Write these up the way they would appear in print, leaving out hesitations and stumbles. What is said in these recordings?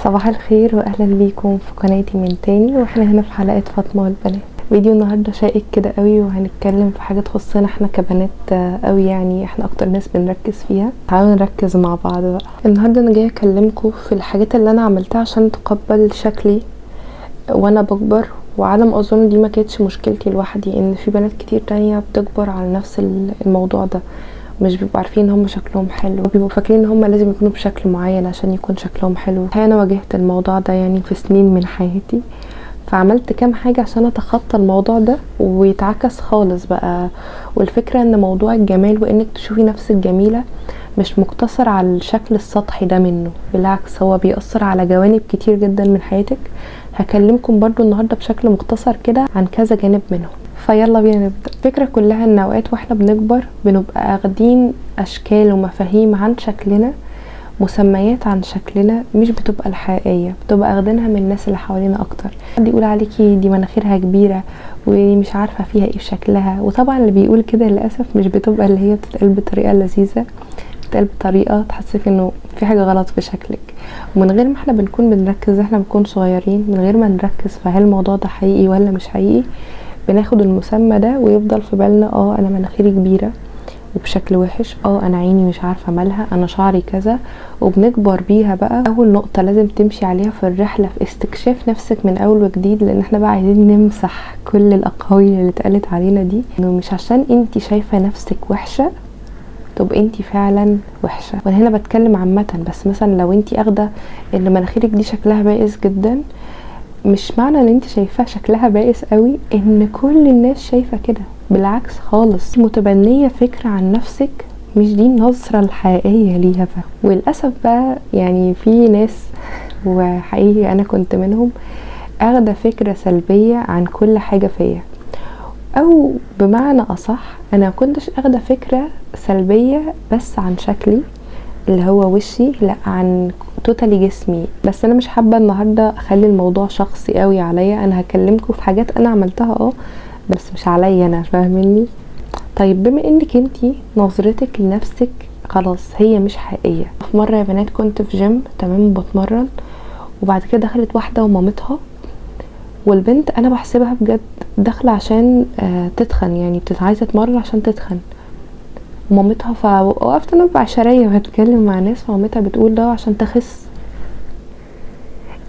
صباح الخير واهلا بيكم في قناتي من تاني، واحنا هنا في حلقة فاطمة والبنات. فيديو النهارده شائك كده قوي، وهنتكلم في حاجه تخصنا احنا كبنات قوي، يعني احنا اكتر ناس بنركز فيها. تعالوا نركز مع بعض بقى. النهارده انا جايه اكلمكم في الحاجات اللي انا عملتها عشان اتقبل شكلي وانا بكبر، وعلى ما اظن دي ما كانتش مشكلتي لوحدي، ان في بنات كتير تانية بتكبر على نفس الموضوع ده، مش بيبقوا عارفين ان هم شكلهم حلو، بيبقوا فاكرين ان هم لازم يكونوا بشكل معين عشان يكون شكلهم حلو. انا واجهت الموضوع ده يعني في سنين من حياتي، فعملت كام حاجة عشان اتخطى الموضوع ده ويتعكس خالص بقى. والفكرة ان موضوع الجمال وانك تشوفي نفسك جميلة مش مقتصر على الشكل السطحي ده منه، بالعكس هو بيأثر على جوانب كتير جدا من حياتك. هكلمكم برضو النهاردة بشكل مختصر كده عن كذا جانب منهم. فيلا بينا نبدأ. الفكرة كلها ان اوقات واحنا بنكبر بنبقى اخدين اشكال ومفاهيم عن شكلنا، مسميات عن شكلنا مش بتبقى الحقيقية، بتبقى اخدينها من الناس اللي حوالينا اكتر. حد يقول عليكي دي مناخيرها كبيرة ومش عارفة فيها ايه في شكلها، وطبعا اللي بيقول كده للأسف مش بتبقى اللي هي بتتقال بطريقة لذيذة، بتتقال بطريقة تحسسك انه في حاجة غلط في شكلك، ومن غير ما احنا بنكون بنركز. احنا بنكون صغيرين من غير ما نركز فهل الموضوع ده حقيقي ولا مش حقيقي، بناخد المسمى ده ويفضل في بالنا انا مناخيري كبيرة وبشكل وحش، انا عيني مش عارفه مالها، انا شعري كذا، وبنكبر بيها بقى. اول نقطه لازم تمشي عليها في الرحله في استكشاف نفسك من اول وجديد، لان احنا بقى عايزين نمسح كل الاقاويل اللي اتقالت علينا دي، انه مش عشان انتي شايفه نفسك وحشه طب انتي فعلا وحشه. وانا هنا بتكلم عامه، بس مثلا لو انتي اخده ان مناخيرك دي شكلها بائس جدا، مش معنى ان انت شايفاه شكلها بائس قوي ان كل الناس شايفه كده، بالعكس خالص. متبنيه فكره عن نفسك مش دي النظره الحقيقيه ليها بقى. وللاسف بقى يعني في ناس، وحقيقي انا كنت منهم، اخده فكره سلبيه عن كل حاجه فيا، او بمعنى اصح انا كنتش اخده فكره سلبيه بس عن شكلي اللي هو وشي، لا عن توتالي جسمي. بس انا مش حابه النهارده اخلي الموضوع شخصي قوي عليا، انا هكلمكم في حاجات انا عملتها بس مش عليا انا، فاهميني؟ طيب بما انك انتي نظرتك لنفسك خلاص هي مش حقيقيه. في مره يا بنات كنت في جيم تمام بتمرن، وبعد كده دخلت واحده ومامتها، والبنت انا بحسبها بجد داخله عشان تتخن، يعني عايزه تتمرن عشان تتخن مامتها. فوقفت انا بعشرية بتكلم مع ناس، فمامتها بتقول ده عشان تخس.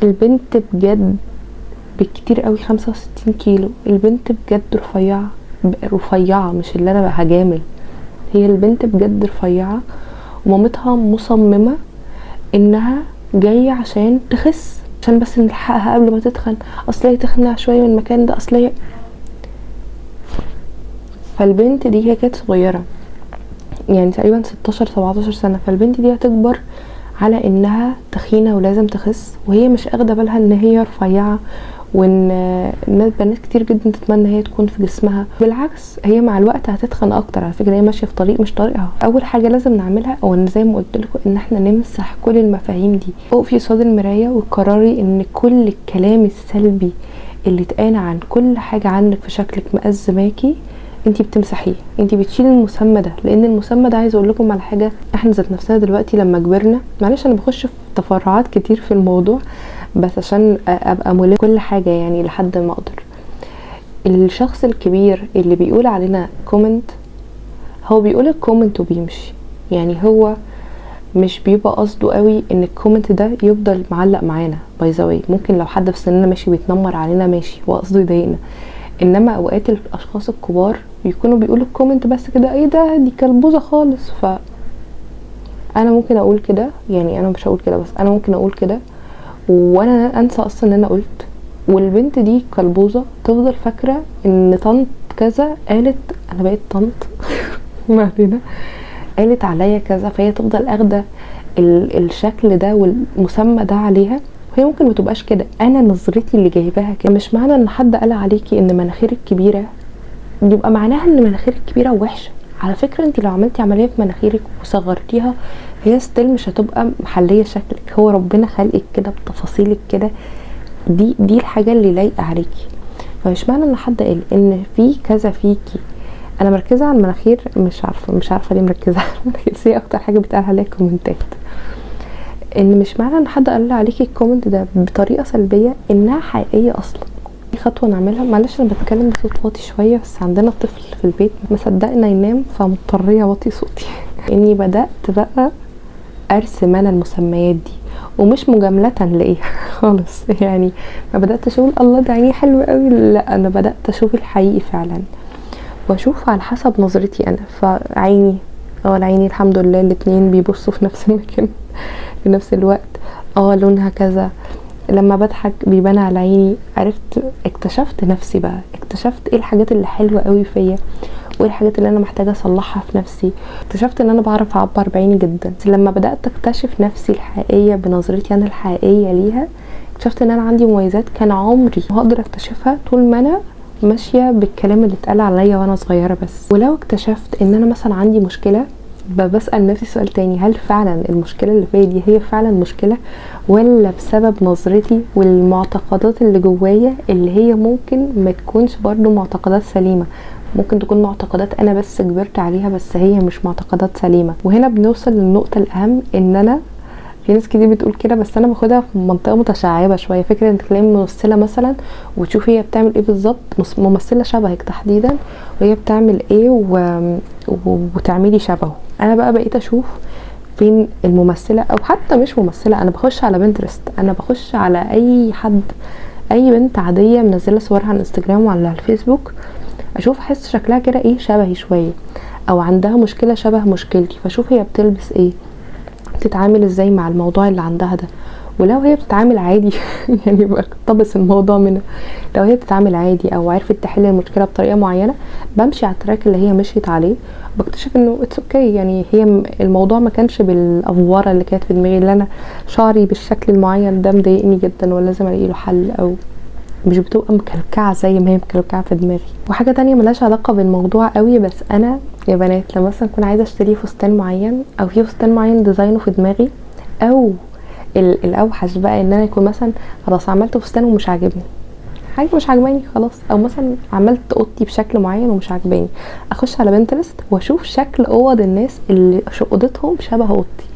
البنت بجد بالكتير قوي 65 كيلو، البنت بجد رفيعة رفيعة، مش اللي انا هجامل، هي البنت بجد رفيعة، ومامتها مصممة انها جاية عشان تخس، عشان بس نلحقها قبل ما تتخن، اصل هي تخنع شوية من المكان ده، اصل هي. فالبنت دي هي كانت صغيرة يعني تقريبا 16-17 سنة، فالبنت دي هتكبر على انها تخينة ولازم تخس، وهي مش اخده بالها ان هي رفيعة، وان بنات كتير جدا تتمنى هي تكون في جسمها. بالعكس هي مع الوقت هتتخن اكتر، على فكرة هي ماشية في طريق مش طريقها. اول حاجة لازم نعملها او ان زي ما قلت لكم ان احنا نمسح كل المفاهيم دي، وقفي قصاد المراية وقرري ان كل الكلام السلبي اللي اتقال عن كل حاجة عنك في شكلك مأزماكي انتي بتمسحيه، انتي بتشيلي المسمى ده. لان المسمى ده عايز اقول لكم على حاجه، احنا ذات نفسنا دلوقتي لما كبرنا، معلش انا بخش في تفرعات كتير في الموضوع بس عشان ابقى ملم كل حاجه يعني لحد ما اقدر. الشخص الكبير اللي بيقول علينا كومنت، هو بيقول الكومنت وبيمشي، يعني هو مش بيبقى قصده قوي ان الكومنت ده يفضل معلق معانا. باي ذا واي ممكن لو حد في سننا ماشي بيتنمر علينا ماشي وقصده يضايقنا، انما اوقات الاشخاص الكبار بيكونوا بيقولوا الكومنت بس كده، ايه ده دي كلبوزه خالص. ف انا ممكن اقول كده، يعني انا مش هقول كده بس انا ممكن اقول كده وانا انسى اصلا ان انا قلت، والبنت دي كلبوزه تفضل فاكره ان طنط كذا قالت، انا بقيت طنط ما علينا، قالت عليا كذا، فهي تفضل اخده الشكل ده والمسمى ده عليها، وهي ممكن ما تبقاش كده، انا نظرتي اللي جايباها كده. مش معنى ان حد قال عليكي ان مناخيرك كبيره يبقى معناها ان مناخيرك كبيره ووحشه. على فكره انت لو عملتي عمليه في مناخيرك وصغرتيها هي ستيل مش هتبقى محليه شكلك، هو ربنا خلقك كده بتفاصيلك كده، دي الحاجه اللي لايقه عليكي. فمش معنى ان حد قال ان في كذا فيكي، انا مركزه على المناخير، مش عارفه ليه مركزه على المناخير، هي اكتر حاجه بيتقال عليها كومنتات. ان مش معنى ان حد قال عليكي الكومنت ده بطريقه سلبيه انها حقيقيه اصلا. دي خطوه نعملها. معلش انا بتكلم بصوت واطي شويه، بس عندنا طفل في البيت مصدقنا ينام فمضطريه اوطي صوتي. اني بدات بقى ارسم انا المسميات دي، ومش مجامله لايه خالص. يعني ما بداتش اقول الله ده عينيه حلوه قوي، لا، انا بدات اشوف الحقيقي فعلا، واشوف على حسب نظرتي انا. فعيني العيني الحمد لله الاتنين بيبصوا في نفس المكان في نفس الوقت. لونها كذا، لما بضحك بيبان على عيني. عرفت، اكتشفت نفسي بقى، اكتشفت ايه الحاجات اللي حلوه قوي فيا، وايه الحاجات اللي انا محتاجه اصلحها في نفسي. اكتشفت ان انا بعرف اعبر بعيني جدا. لما بدات اكتشف نفسي الحقيقيه بنظرتي انا الحقيقيه ليها، اكتشفت ان انا عندي مميزات كان عمري هقدر اكتشفها طول ما انا ماشيه بالكلام اللي اتقال عليا وانا صغيره بس. ولو اكتشفت ان انا مثلا عندي مشكله، بسأل نفسي سؤال تاني: هل فعلا المشكلة اللي فيا دي هي فعلا مشكلة، ولا بسبب نظرتي والمعتقدات اللي جوايا اللي هي ممكن ما تكونش برضو معتقدات سليمة، ممكن تكون معتقدات انا بس كبرت عليها بس هي مش معتقدات سليمة. وهنا بنوصل للنقطة الاهم، ان انا في ناس كتير بتقول كده بس انا باخدها في منطقه متشعبه شويه. فكره انك تلاقي ممثله مثلا وتشوفي هي بتعمل ايه بالظبط، ممثله شبهك تحديدا وهي بتعمل ايه وتعملي شبهه. انا بقى بقيت اشوف فين الممثله، او حتى مش ممثله، انا بخش على بنترست، انا بخش على اي حد، اي بنت عاديه منزله صورها على الانستجرام وعلى الفيسبوك، اشوف احس شكلها كده ايه شبهي شويه، او عندها مشكله شبه مشكلتي، فاشوف هي بتلبس ايه، تتعامل ازاي مع الموضوع اللي عندها ده. ولو هي بتتعامل عادي يعني بقتبس الموضوع منها، لو هي بتتعامل عادي او عرفت تحل المشكله بطريقه معينه، بمشي على التراك اللي هي مشيت عليه، بكتشف انه اتس اوكي. يعني هي الموضوع ما كانش بالافواره اللي كانت في دماغي، اللي انا شعري بالشكل المعين ده مضايقني جدا ولازم الاقي له حل، او مش بتبقى مكلكعه زي ما هي مكلكعه في دماغي. وحاجه تانية ملهاش علاقه بالموضوع قوي، بس انا يا بنات لما مثلا اكون عايزه اشتري فستان معين، او في فستان معين ديزاينه في دماغي، او الاوحش بقى ان انا يكون مثلا خلاص عملت فستان ومش عاجبني، حاجه مش عاجباني خلاص، او مثلا عملت اوضتي بشكل معين ومش عاجباني، اخش على بنترست واشوف شكل اوض الناس اللي اوضتهم شبه اوضتي،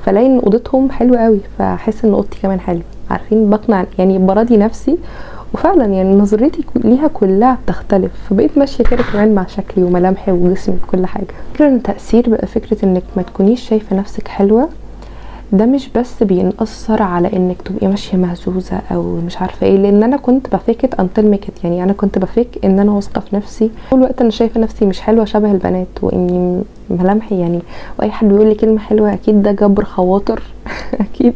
فلاقي ان اوضتهم حلوه قوي، فاحس ان اوضتي كمان حلوه. عارفين، بقنع يعني، براضي نفسي. وفعلا يعني نظرتي ليها كلها بتختلف، فبقيت ماشيه كده كمان مع شكلي وملامحي وجسمي وكل حاجه. فكره ان تاثير بقى فكره انك ما تكونيش شايفه نفسك حلوه، ده مش بس بينأثر على انك تبقي ماشيه مهزوزه او مش عارفه ايه، لان انا كنت بفيكت انتل ميكت. يعني انا كنت بفيك ان انا واثقه في نفسي طول الوقت، انا شايفه نفسي مش حلوه شبه البنات، واني ملامحي يعني، واي حد بيقول لي كلمه حلوه اكيد ده جبر خواطر اكيد.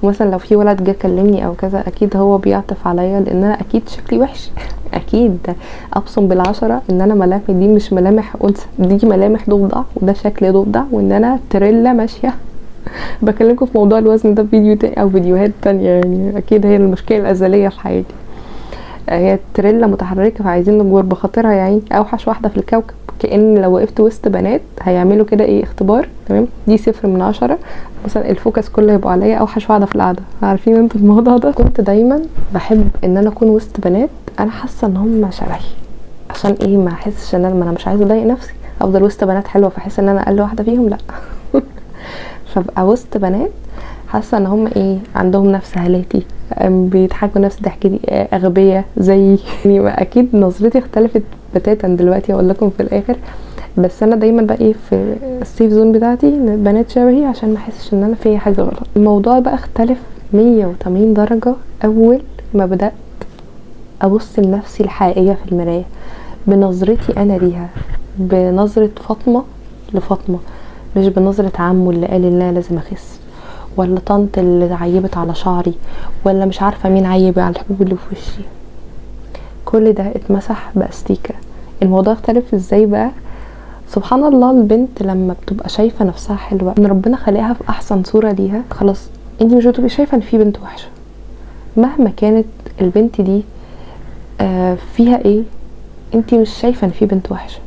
ومثلا لو في ولد جه كلمني او كذا، اكيد هو بيعطف عليا لان انا اكيد شكلي وحش اكيد ابصم بالعشره ان انا ملامحي دي مش ملامح انثى، دي ملامح ضفدع، وده شكل ضفدع، وان انا تريلا ماشيه بكلمكم في موضوع الوزن ده في فيديو تاني او فيديوهات تانية. يعني اكيد هي المشكله الازليه في حياتي، هي تريلا متحركه فعايزين نجبر بخاطرها. يعني اوحش واحده في الكوكب، كأن لو وقفت وسط بنات هيعملوا كده ايه اختبار، تمام، دي 0/10، مثلا الفوكس كله يبقى عليا، اوحش واحده في القعده. عارفين انتوا الموضوع ده؟ كنت دايما بحب ان انا اكون وسط بنات انا حاسه ان هم شبهي، عشان ايه؟ ما احسش ان انا مش عايزه اضايق نفسي، افضل وسط بنات حلوه فاحس ان انا اقل واحده فيهم، لا فابقى وسط بنات حاسه ان هم ايه، عندهم نفس هالاتي، بيضحكوا نفس ضحكتي، اغبياء زي يعني اكيد نظرتي اختلفت بتاتا دلوقتي هقول لكم في الاخر. بس انا دايما بقى ايه في السيف زون بتاعتي ان بنات شبهي عشان ما احسش ان انا فيا حاجه غلط. الموضوع بقى اختلف 180 درجه اول ما بدات ابص لنفسي الحقيقيه في المرايه بنظرتي انا ليها، بنظره فاطمه لفاطمه، مش بنظره عمو اللي قال ان انا لازم اخس، ولا طنط اللي عيبت على شعري، ولا مش عارفه مين عيب على الحبوب اللي في وشي. كل ده اتمسح باستيكه. الموضوع اختلف ازاي بقى؟ سبحان الله، البنت لما بتبقى شايفه نفسها حلوه ان ربنا خلقها في احسن صوره ليها، خلاص انت مش بتبقي شايفه ان في بنت وحشه مهما كانت البنت دي فيها ايه، انت مش شايفه ان في بنت وحشه.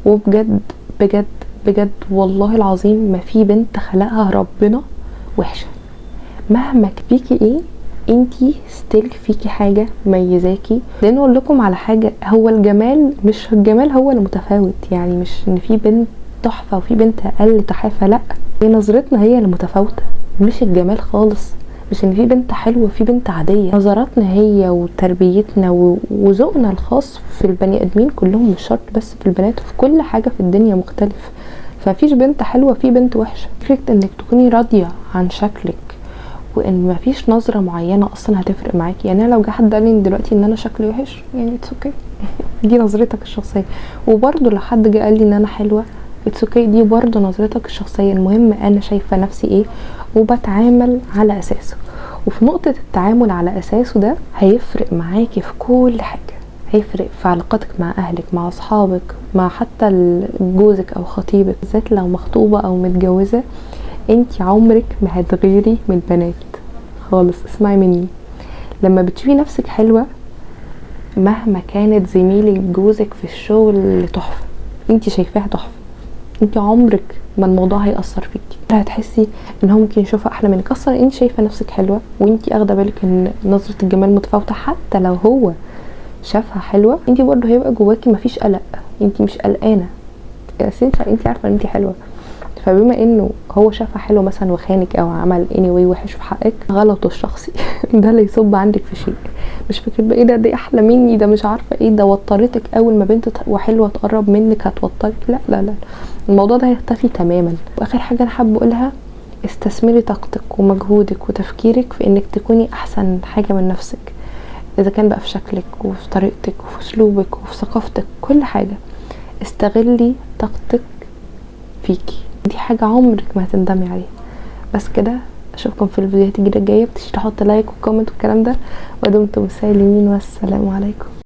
وبجد بجد بجد والله العظيم ما في بنت خلقها ربنا وحشه، مهما فيكي ايه انتي ستيل فيكي حاجه ميزاكي. لان اقول لكم على حاجه، هو الجمال مش الجمال هو اللي متفاوت، يعني مش ان في بنت تحفه وفي بنت اقل تحافه، لا، هي نظرتنا هي اللي متفاوته. مش الجمال خالص، مش ان في بنت حلوه وفي بنت عاديه. نظراتنا هي وتربيتنا وذوقنا الخاص في البني ادمين كلهم، مش شرط بس في البنات، في كل حاجه في الدنيا مختلف. فمفيش بنت حلوه في بنت وحشه. فكره انك تكوني راضيه عن شكلك وان مفيش نظره معينه اصلا هتفرق معاكي. يعني انا لو جه حد قال لي دلوقتي ان انا شكلي وحش، يعني اتس اوكي دي نظرتك الشخصيه. وبرده لو حد جه قال لي ان انا حلوه، اتس اوكي دي برده نظرتك الشخصيه. المهم انا شايفه نفسي ايه وبتعامل على اساسه. وفي نقطه التعامل على اساسه ده هيفرق معاكي في كل حاجه. هيفرق في علاقاتك مع اهلك، مع اصحابك، مع حتى جوزك او خطيبك، بالذات لو مخطوبه او متجوزه. انتي عمرك ما هتغيري من البنات خالص. اسمعي مني، لما بتشوفي نفسك حلوه مهما كانت زميلك جوزك في الشغل تحفه، انتي شايفاها تحفه، انتي عمرك ما الموضوع هيأثر فيكي. هتحسي ان هو ممكن يشوفها احلى منك. اصلا انت شايفه نفسك حلوه وانتي اخده بالك ان نظره الجمال متفاوته. حتى لو هو شافها حلوه، انتي برضه هيبقى جواكي مفيش قلق، انتي مش قلقانه، بس انتي عارفه ان انتي حلوه. فبما انه هو شافها حلو مثلا وخانك او عمل anyway وحش في حقك، غلطه الشخصي ده اللي يصب عندك في شيء. مش فكره بقى ايه ده، دي احلى مني، ده مش عارفه ايه، ده وترتك اول ما بنت وحلوه تقرب منك هتوترك. لا لا لا، الموضوع ده هيختفي تماما. واخر حاجه انا حابه اقولها، استثمري طاقتك ومجهودك وتفكيرك في انك تكوني احسن حاجه من نفسك. اذا كان بقى في شكلك وفي طريقتك وفي اسلوبك وفي ثقافتك، كل حاجه استغلي طاقتك فيكي. دي حاجة عمرك ما هتندمي عليها. بس كده، اشوفكم في الفيديوهات الجاية. بتنسوش تحط لايك وكومنت والكلام ده. ودمتم سالمين والسلام عليكم.